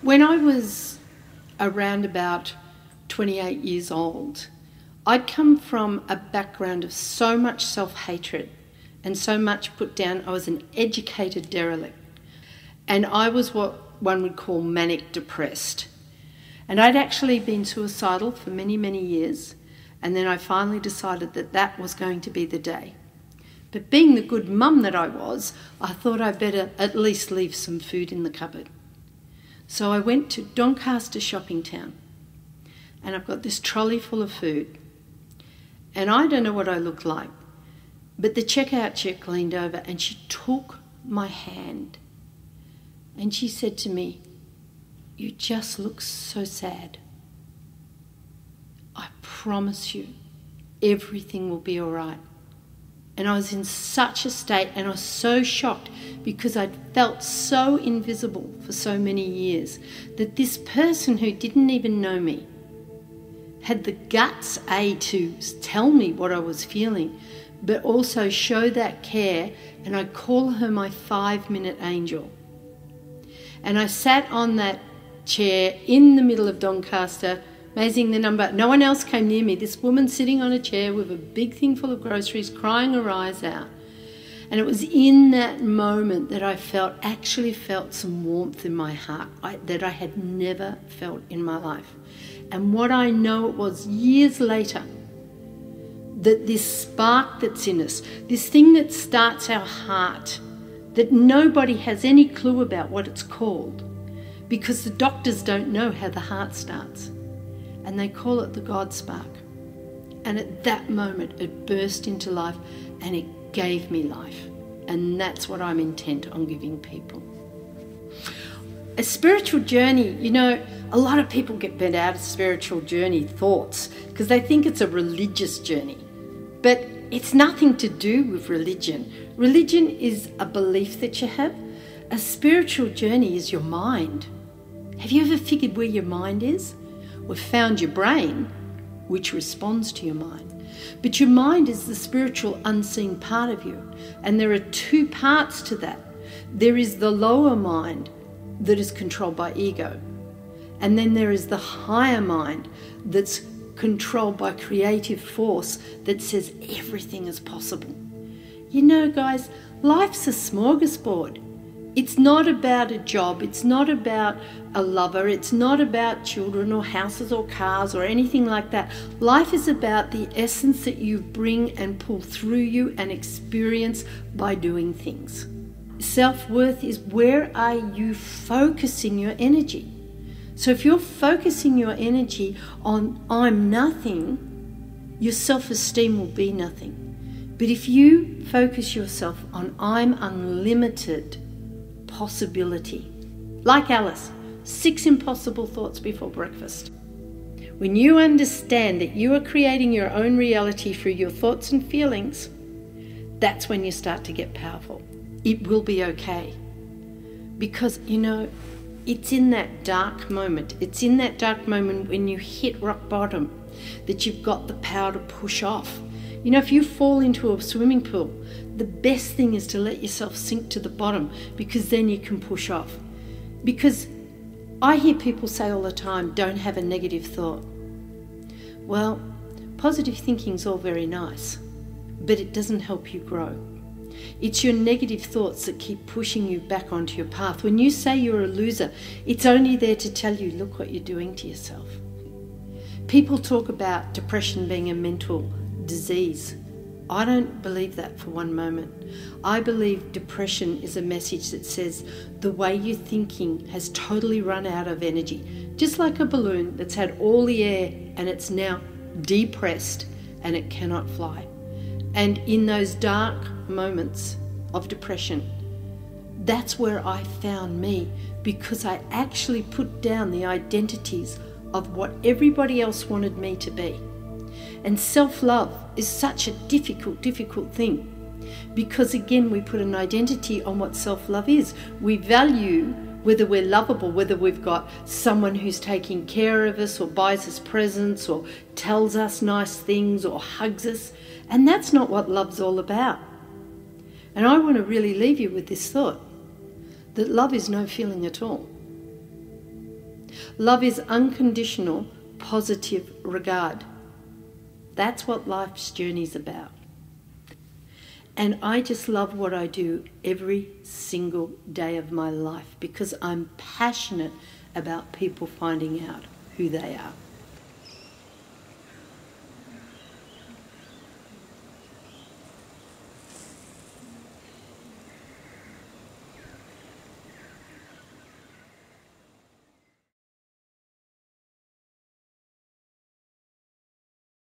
When I was around about 28 years old, I'd come from a background of so much self-hatred and so much put down. I was an educated derelict, and I was what one would call manic depressed. And I'd actually been suicidal for many, many years, and then I finally decided that that was going to be the day. But being the good mum that I was, I thought I'd better at least leave some food in the cupboard. So I went to Doncaster shopping town, and I've got this trolley full of food. And I don't know what I looked like, but the checkout chick leaned over and she took my hand and she said to me, "You just look so sad. I promise you, everything will be all right." And I was in such a state, and I was so shocked because I'd felt so invisible for so many years that this person who didn't even know me had the guts, to tell me what I was feeling, but also show that care, and I call her my 5-minute angel. And I sat on that chair in the middle of Doncaster. Amazing the number. No one else came near me. This woman sitting on a chair with a big thing full of groceries, crying her eyes out. And it was in that moment that I actually felt some warmth in my heart that I had never felt in my life. And what I know it was years later, that this spark that's in us, this thing that starts our heart, that nobody has any clue about what it's called, because the doctors don't know how the heart starts. And they call it the God spark. And at that moment, it burst into life and it gave me life. And that's what I'm intent on giving people. A spiritual journey, a lot of people get bent out of spiritual journey thoughts because they think it's a religious journey. But it's nothing to do with religion. Religion is a belief that you have. A spiritual journey is your mind. Have you ever figured where your mind is? We've found your brain, which responds to your mind. But your mind is the spiritual unseen part of you. And there are two parts to that. There is the lower mind that is controlled by ego. And then there is the higher mind that's controlled by creative force that says everything is possible. Guys, life's a smorgasbord. It's not about a job, it's not about a lover, it's not about children or houses or cars or anything like that. Life is about the essence that you bring and pull through you and experience by doing things. Self-worth is where are you focusing your energy? So if you're focusing your energy on I'm nothing, your self-esteem will be nothing. But if you focus yourself on I'm unlimited possibility, like Alice, 6 impossible thoughts before breakfast. When you understand that you are creating your own reality through your thoughts and feelings, that's when you start to get powerful. It will be okay. Because, it's in that dark moment. It's in that dark moment when you hit rock bottom that you've got the power to push off. If you fall into a swimming pool, the best thing is to let yourself sink to the bottom, because then you can push off. Because I hear people say all the time, don't have a negative thought. Well, positive thinking's all very nice, but it doesn't help you grow. It's your negative thoughts that keep pushing you back onto your path. When you say you're a loser, it's only there to tell you, look what you're doing to yourself. People talk about depression being a mental disease. I don't believe that for one moment. I believe depression is a message that says the way you're thinking has totally run out of energy. Just like a balloon that's had all the air and it's now depressed and it cannot fly. And in those dark moments of depression, that's where I found me, because I actually put down the identities of what everybody else wanted me to be. And self-love is such a difficult thing, because again, we put an identity on what self-love is. We value whether we're lovable, whether we've got someone who's taking care of us or buys us presents or tells us nice things or hugs us. And that's not what love's all about. And I want to really leave you with this thought, that love is no feeling at all. Love is unconditional, positive regard. That's what life's journey's about. And I just love what I do every single day of my life because I'm passionate about people finding out who they are.